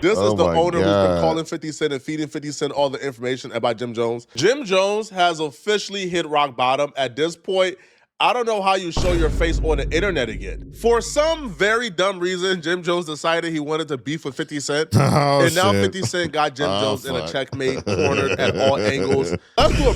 This is Oh the my owner who's been God. calling 50 Cent and feeding 50 Cent all the information about Jim Jones. Jim Jones has officially hit rock bottom. At this point, I don't know how you show your face on the internet again. For some very dumb reason, Jim Jones decided he wanted to beef with 50 Cent. Oh, And now shit. 50 Cent got Jim Oh, Jones in a fuck. checkmate, cornered at all angles. Let's do a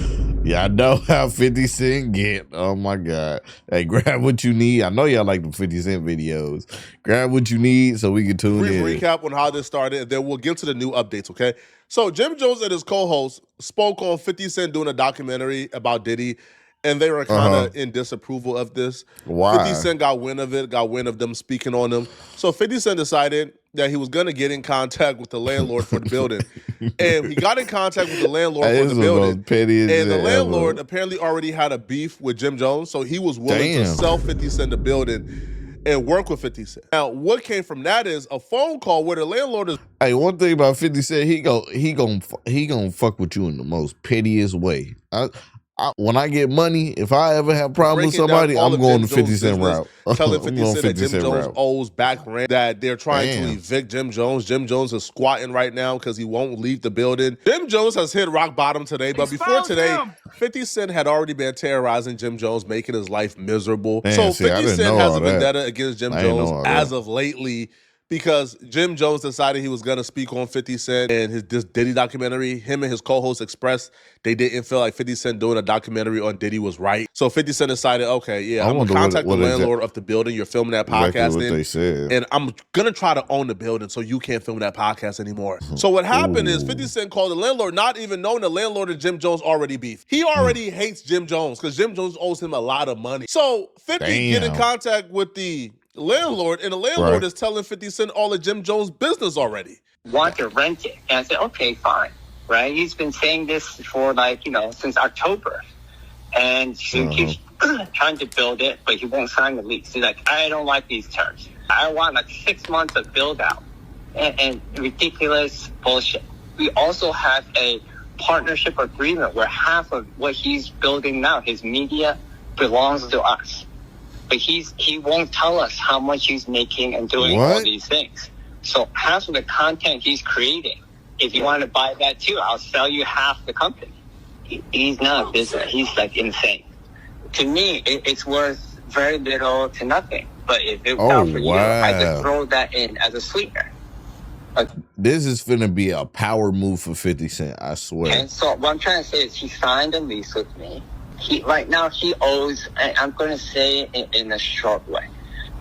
Yeah, I know how 50 Cent get. Oh my God. Hey, grab what you need. I know y'all like the 50 Cent videos. Grab what you need so we can tune brief in. recap on how this started, and then we'll get to the new updates, okay? So Jim Jones and his co-host spoke on 50 Cent doing a documentary about Diddy, and they were kind of in disapproval of this. Why? 50 Cent got wind of it, got wind of them speaking on him. So 50 Cent decided that he was going to get in contact with the landlord for the building. And he got in contact with the landlord for the building. And the landlord apparently already had a beef with Jim Jones, so he was willing to sell 50 Cent the building and work with 50 Cent. Now, what came from that is a phone call where the landlord is. Hey, one thing about 50 Cent, he gonna fuck with you in the most pettiest way. When I get money, if I ever have problems with somebody, I'm going to 50 Cent route. Telling 50 Cent that Jim Jones owes back rent, that they're trying to evict Jim Jones. Jim Jones is squatting right now because he won't leave the building. Jim Jones has hit rock bottom today, but before today, 50 Cent had already been terrorizing Jim Jones, making his life miserable. So 50 Cent has a vendetta against Jim Jones as of lately, because Jim Jones decided he was going to speak on 50 Cent and this Diddy documentary. Him and his co-host expressed they didn't feel like 50 Cent doing a documentary on Diddy was right. So 50 Cent decided, okay, yeah, I'm going to contact the landlord of the building you're filming that podcast in, and I'm going to try to own the building so you can't film that podcast anymore. So what happened is 50 Cent called the landlord, not even knowing the landlord and Jim Jones already beef. He already hates Jim Jones because Jim Jones owes him a lot of money. So 50 get in contact with the landlord, and the landlord is telling 50 Cent all of Jim Jones' business already. Want to rent it. And I said, okay, fine. Right? He's been saying this for since October. And he keeps trying to build it, but he won't sign the lease. He's like, I don't like these terms. I want 6 months of build out. And ridiculous bullshit. We also have a partnership agreement where half of what he's building now, his media, belongs to us. But he won't tell us how much he's making and doing all these things. So half of the content he's creating, if you want to buy that too, I'll sell you half the company. He's not a business. He's insane. To me, it's worth very little to nothing. But if it was out for you, I could throw that in as a sweetener. This is finna be a power move for 50 Cent, I swear. And so what I'm trying to say is he signed a lease with me. Right now he owes, I'm going to say in a short way,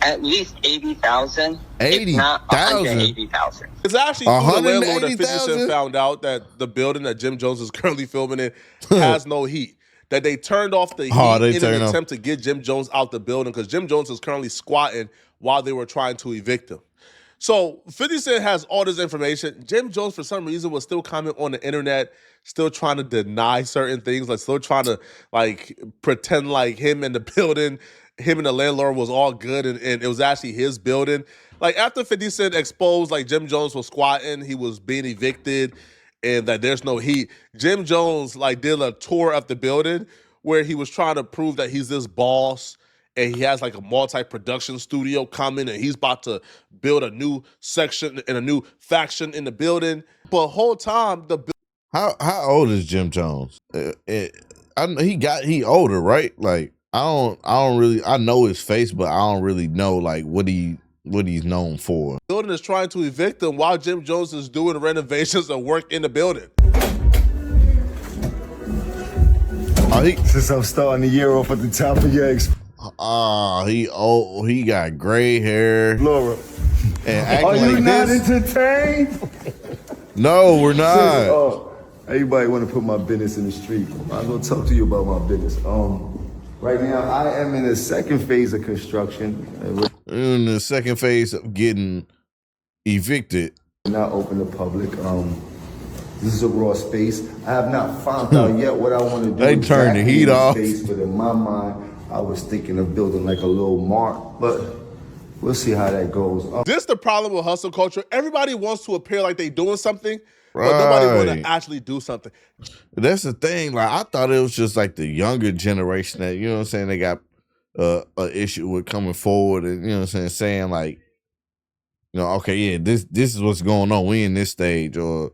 at least 80,000. 80,000? If not 180,000. It's actually through the landlord that 50 Cent found out that the building that Jim Jones is currently filming in has no heat. That they turned off the heat in an attempt to get Jim Jones out the building because Jim Jones is currently squatting while they were trying to evict him. So 50 Cent has all this information. Jim Jones, for some reason, was still commenting on the internet, still trying to deny certain things, still trying to pretend like him and the building, him and the landlord was all good and it was actually his building. After 50 Cent exposed Jim Jones was squatting, he was being evicted, and that there's no heat, Jim Jones did a tour of the building where he was trying to prove that he's this boss. And he has a multi-production studio coming, and he's about to build a new section and a new faction in the building. But the whole time, how old is Jim Jones? He older, right? I know his face, but I don't really know what he's known for. The building is trying to evict him while Jim Jones is doing renovations and work in the building. Since I'm starting the year off at the top of your he got gray hair. Laura, and are you not entertained? No, we're not. Everybody want to put my business in the street. I'm gonna talk to you about my business. Right now I am in the second phase of construction. In the second phase of getting evicted. Not open to public. This is a raw space. I have not found out yet what I want to do. They turned the heat off. Space, but in my mind, I was thinking of building a little mart, but we'll see how that goes. This is the problem with hustle culture. Everybody wants to appear like they doing something, but nobody want to actually do something. That's the thing. I thought it was just the younger generation that, you know what I'm saying, they got an issue with coming forward and, you know what I'm saying okay, yeah, this is what's going on. We in this stage, or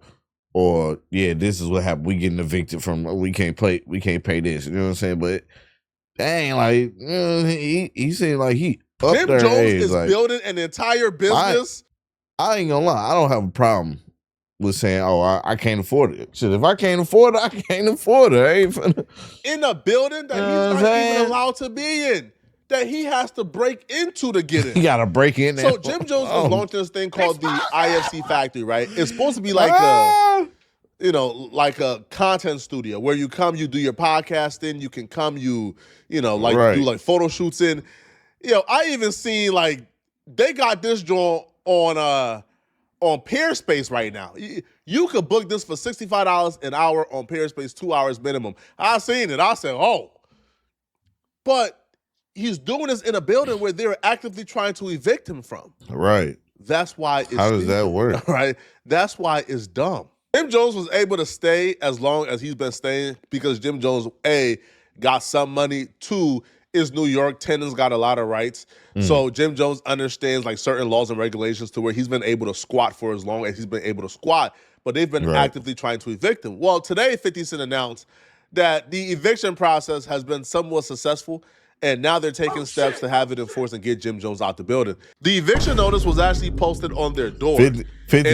yeah, this is what happened. We getting evicted from. We can't pay this. You know what I'm saying? But dang, like he seemed like he up Jim there. Jones is like, building an entire business. I ain't gonna lie. I don't have a problem with saying, I can't afford it. Shit, if I can't afford it, I can't afford it. I ain't finna... In a building that he's not even allowed to be in, that he has to break into to get in. He got to break in there. So Jim Jones is launching this thing called the IFC Factory, right? It's supposed to be like a content studio where you come, you do your podcasting, you can come, do like photo shoots in. I even seen like they got this joint on Peerspace right now. You could book this for $65 an hour on Peerspace, 2 hours minimum. I seen it. I said, but he's doing this in a building where they're actively trying to evict him from. Right. That's why it's How does that work? Right. That's why it's dumb. Jim Jones was able to stay as long as he's been staying because Jim Jones, A, got some money, 2, is New York. Tenants got a lot of rights. So Jim Jones understands like certain laws and regulations to where he's been able to squat for as long as he's been able to squat, but they've been actively trying to evict him. Well, today 50 Cent announced that the eviction process has been somewhat successful, and now they're taking steps to have it enforced and get Jim Jones out the building. The eviction notice was actually posted on their door. 50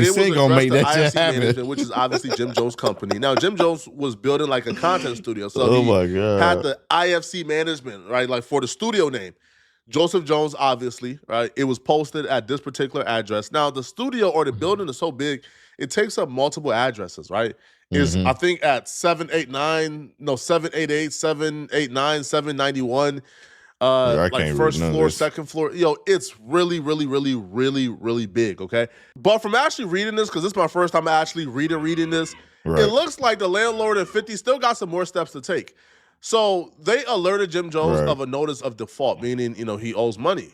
Cent gonna make that shit happen. Which is obviously Jim Jones' company. Now, Jim Jones was building like a content studio. So he had the IFC management, right, like for the studio name. Joseph Jones, obviously, right? It was posted at this particular address. Now, the studio or the building is so big, it takes up multiple addresses, right? Is I think at 788, 789, 791. Like first floor, second floor. It's really, really, really, really, really big, okay? But from actually reading this, because this is my first time actually reading this, it looks like the landlord and 50 still got some more steps to take. So they alerted Jim Jones of a notice of default, meaning, he owes money.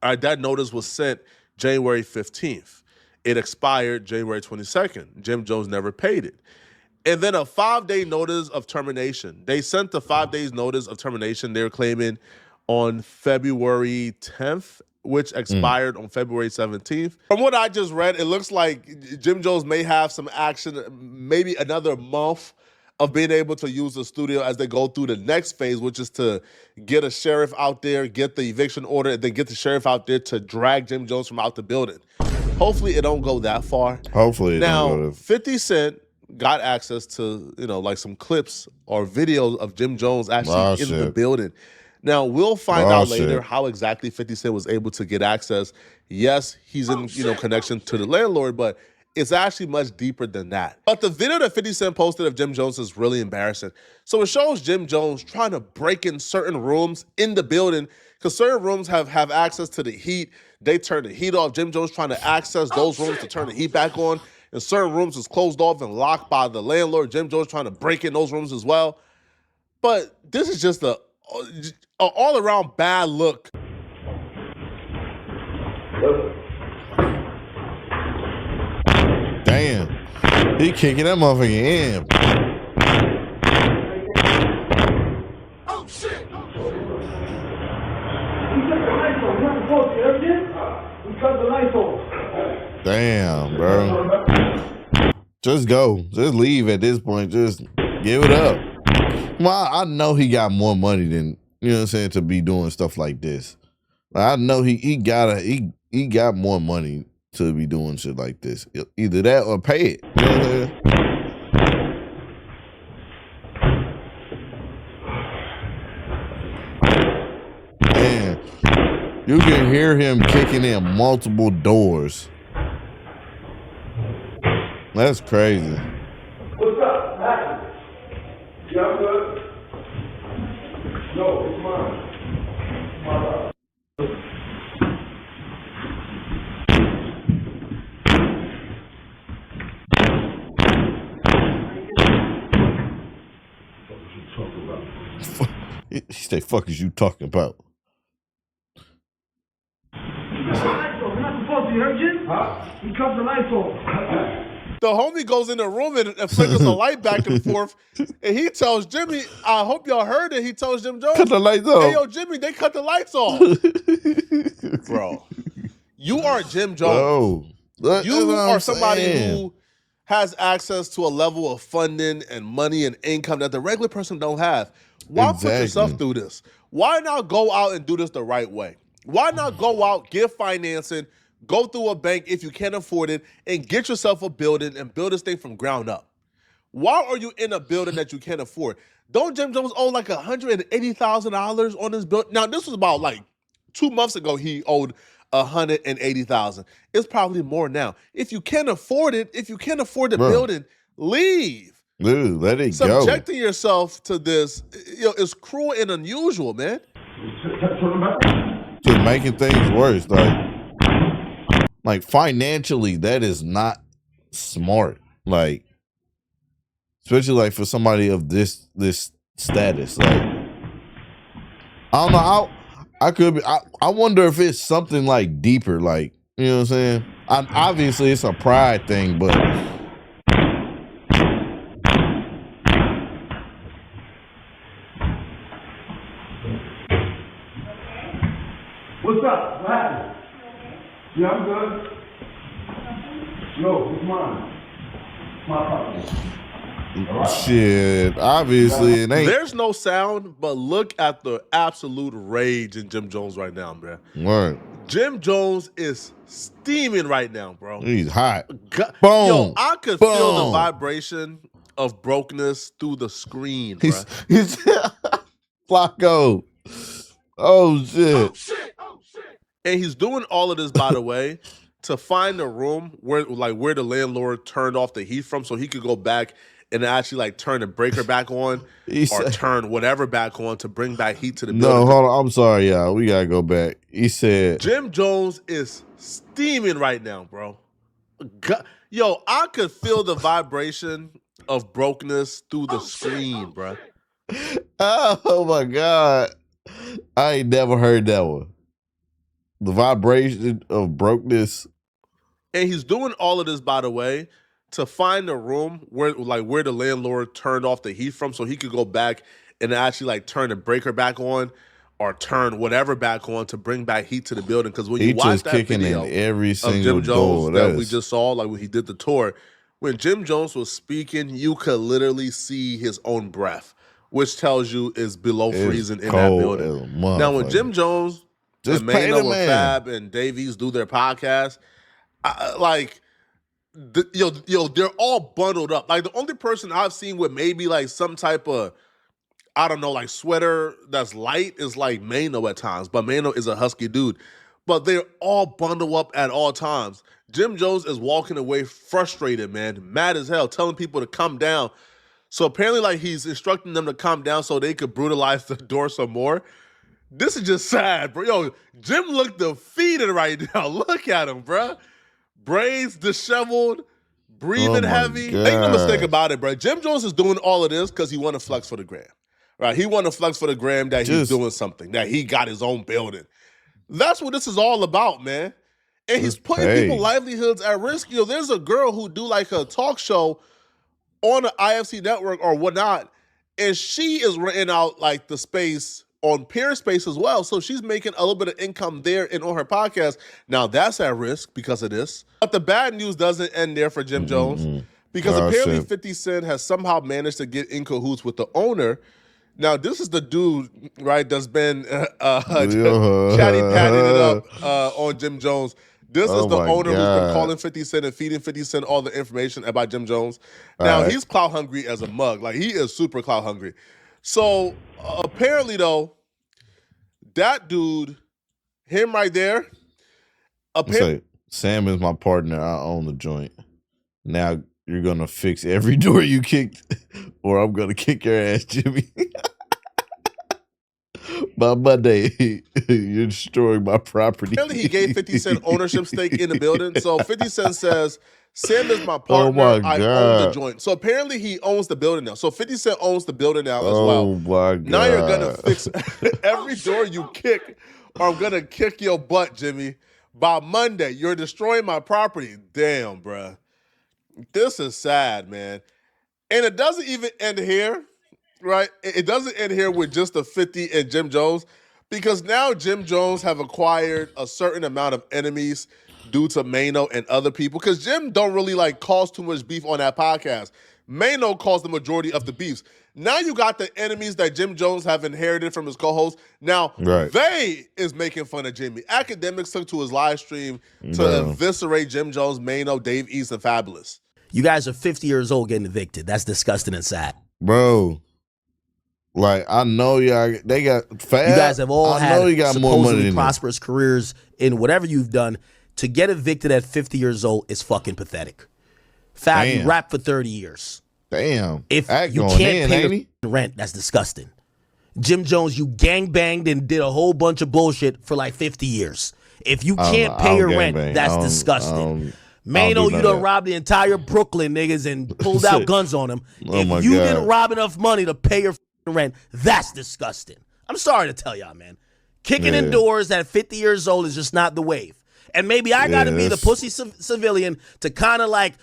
All right, that notice was sent January 15th. It expired January 22nd. Jim Jones never paid it. And then a 5-day notice of termination. They sent the 5 days notice of termination they're claiming on February 10th, which expired on February 17th. From what I just read, it looks like Jim Jones may have some action, maybe another month of being able to use the studio as they go through the next phase, which is to get a sheriff out there, get the eviction order, and then get the sheriff out there to drag Jim Jones from out the building. Hopefully it don't go that far. Hopefully it don't go that 50 Cent got access to, like some clips or videos of Jim Jones actually in the building. Now, we'll find out later how exactly 50 Cent was able to get access. Yes, he's in, connection to the landlord, but it's actually much deeper than that. But the video that 50 Cent posted of Jim Jones is really embarrassing. So it shows Jim Jones trying to break in certain rooms in the building because certain rooms have access to the heat. They turn the heat off. Jim Jones trying to access those rooms to turn the heat back on. And certain rooms is closed off and locked by the landlord. Jim Jones trying to break in those rooms as well. But this is just a all-around bad look. Damn. He kicking that motherfucker in. Oh, shit! Damn, bro. Just go. Just leave at this point. Just give it up. Well, I know he got more money than, to be doing stuff like this. I know he got more money to be doing shit like this. Either that or pay it. You know what I'm saying? Man, you can hear him kicking in multiple doors. That's crazy. What's up? Yeah, I'm good. No, it's mine. He say, "Fuck is you talking about?" We're not supposed to, you heard Jim? He cut the lights off. The homie goes in the room and flickers the light back and forth, and he tells Jimmy, I hope y'all heard it, he tells Jim Jones, cut the lights off. Hey, yo, Jimmy, they cut the lights off. Bro, You are Jim Jones. You are somebody who has access to a level of funding and money and income that the regular person don't have. Why put yourself through this? Why not go out and do this the right way? Why not go out, get financing, go through a bank if you can't afford it, and get yourself a building and build this thing from ground up? Why are you in a building that you can't afford? Don't Jim Jones owe like $180,000 on this building? Now, this was about like 2 months ago he owed $180,000. It's probably more now. If you can't afford it, if you can't afford the building, leave. Dude, let it go. Subjecting yourself to this, is cruel and unusual, man. To making things worse, like financially, that is not smart. Like, especially like for somebody of this status. Like, I don't know. I could be. I wonder if it's something like deeper. Like, you know what I'm saying? Obviously, it's a pride thing, but. What's up? What happened? Yeah, I'm good. No, it's mine. It's my property. Right. Shit, obviously it ain't. There's no sound, but look at the absolute rage in Jim Jones right now, bro. Right. Jim Jones is steaming right now, bro. He's hot. Boom. Yo, I could feel the vibration of brokenness through the screen, bro. He's Flacco. Oh shit. And he's doing all of this, by the way, to find a room where the landlord turned off the heat from, so he could go back and actually turn the breaker back on or turn whatever back on to bring back heat to the building. No, hold on. I'm sorry, y'all. We gotta go back. He said Jim Jones is steaming right now, bro. Yo, I could feel the vibration of brokenness through the screen, bro. Oh my God. I ain't never heard that one. The vibration of brokenness. And he's doing all of this, by the way, to find a room where the landlord turned off the heat from, so he could go back and actually turn the breaker back on or turn whatever back on to bring back heat to the building. Because when you watch that video every of single Jim Jones door, that we just saw, like when he did the tour, when Jim Jones was speaking, you could literally see his own breath, which tells you is below freezing in that building. Now, when Jim Jones and Mano and Fab and Davies do their podcast, they're all bundled up. Like, the only person I've seen with maybe some type of, I don't know, sweater that's light is Mano at times. But Mano is a husky dude. But they're all bundled up at all times. Jim Jones is walking away frustrated, man, mad as hell, telling people to come down. So apparently, he's instructing them to come down so they could brutalize the door some more. This is just sad, bro. Yo, Jim looked defeated right now. Look at him, bro. Braids disheveled, breathing heavy. God. Make no mistake about it, bro. Jim Jones is doing all of this because he want to flex for the gram. Right? He want to flex for the gram that he's doing something, that he got his own building. That's what this is all about, man. And he's putting people's livelihoods at risk. There's a girl who do a talk show on the IFC network or whatnot, and she is renting out the space on Peer Space as well. So she's making a little bit of income there and on her podcast. Now that's at risk because of this. But the bad news doesn't end there for Jim Jones, because apparently 50 Cent has somehow managed to get in cahoots with the owner. Now, this is the dude, right, that's been chatty patting it up on Jim Jones. This is the owner who's been calling 50 Cent and feeding 50 Cent all the information about Jim Jones. Now, he's clout hungry as a mug. He is super clout hungry. So, apparently, though, that dude, him right there, Sam is my partner. I own the joint. Now, you're going to fix every door you kicked, or I'm going to kick your ass, Jimmy. By Monday, you're destroying my property. Apparently, he gave 50 Cent ownership stake in the building. So 50 Cent says, Sam is my partner. I own the joint. So apparently, he owns the building now. So 50 Cent owns the building now as well. Oh, my God. Now you're going to fix every door you kick, or I'm going to kick your butt, Jimmy. By Monday, you're destroying my property. Damn, bruh. This is sad, man. And it doesn't even end here, right? It doesn't end here with just the 50 and Jim Jones, Because now Jim Jones have acquired a certain amount of enemies due to Mano and other people. Because Jim don't really like cause too much beef on that podcast. Mano caused the majority of the beefs. Now you got the enemies that Jim Jones have inherited from his co-host. Now they is making fun of Jimmy. Academics took to his live stream to eviscerate Jim Jones, Mano, Dave East, and Fabulous. You guys are 50 years old getting evicted. That's disgusting and sad. Bro. Like, I know y'all, they got Fab. You guys have all had got more money than prosperous careers in whatever you've done. To get evicted at 50 years old is fucking pathetic. Fab, you rap for 30 years. Damn. If you can't pay the rent, that's disgusting. Jim Jones, you gangbanged and did a whole bunch of bullshit for like 50 years. If you can't pay your rent, that's disgusting. Mano, you done robbed the entire Brooklyn niggas and pulled out guns on them. If you didn't rob enough money to pay your rent, that's disgusting. I'm sorry to tell y'all, man. Kicking indoors at 50 years old is just not the wave. And maybe I got to be the pussy civilian to kind of like,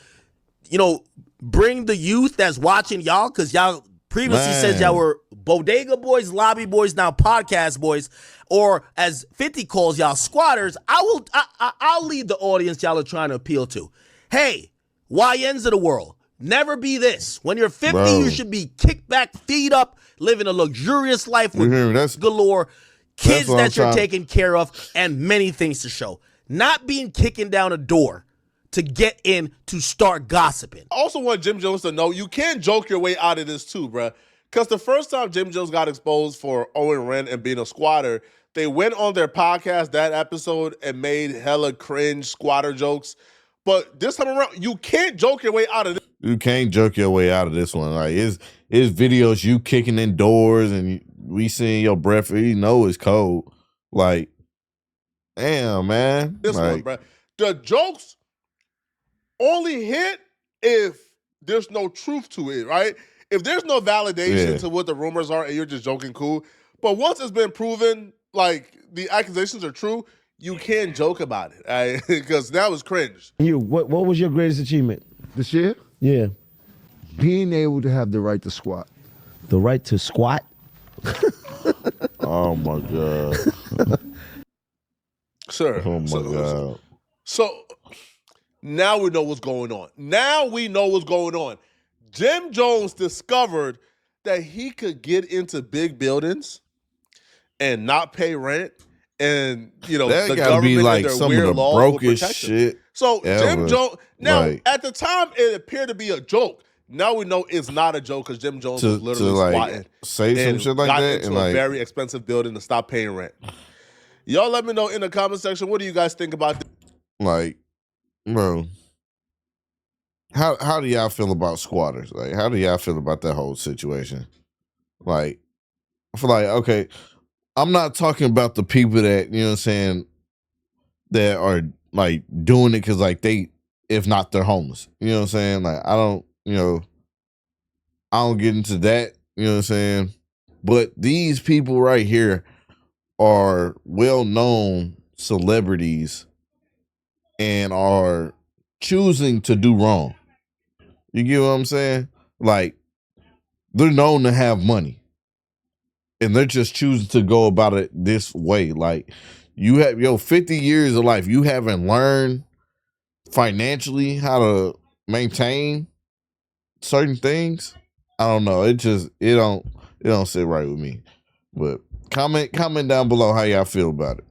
bring the youth that's watching y'all, because y'all previously said y'all were bodega boys, lobby boys, now podcast boys, or as 50 calls y'all, squatters. I'll lead the audience y'all are trying to appeal to. Hey, YNs of the world, never be this. When you're 50, you should be kicked back, feet up, living a luxurious life with galore, kids that you're taking care of, and many things to show. Not being kicking down a door to get in to start gossiping. I also want Jim Jones to know you can't joke your way out of this too, bruh. Because the first time Jim Jones got exposed for Owen Wren and being a squatter, they went on their podcast that episode and made hella cringe squatter jokes. But this time around, you can't joke your way out of this. You can't joke your way out of this one. Like, it's videos you kicking in doors and we seeing your breath. You know it's cold. Like, damn, man. This one, bruh. The jokes only hit if there's no truth to it, right? If there's no validation to what the rumors are and you're just joking, cool. But once it's been proven, like, the accusations are true, you can't joke about it, right? Because now it's cringe. What was your greatest achievement? This year? Yeah. Being able to have the right to squat. The right to squat? Oh, my God. Sir. Oh, my God. So now we know what's going on. Jim Jones discovered that he could get into big buildings and not pay rent, and that the gotta be government like and their some weird of the laws will brokest protect him. shit. So ever. Jim Jones. Now, at the time, it appeared to be a joke. Now we know it's not a joke because Jim Jones was literally squatting, say some and shit like got that, into a very expensive building to stop paying rent. Y'all, let me know in the comment section. What do you guys think about this? Like, bro, how do y'all feel about squatters? Like, how do y'all feel about that whole situation? Like, I feel like, okay, I'm not talking about the people that, you know what I'm saying, that are like doing it because like if not, they're homeless. You know what I'm saying? Like, I don't get into that, you know what I'm saying? But these people right here are well-known celebrities and are choosing to do wrong. You get what I'm saying? Like, they're known to have money and they're just choosing to go about it this way. Like, you have 50 years of life. You haven't learned financially how to maintain certain things. I don't know. It don't sit right with me. But comment down below how y'all feel about it.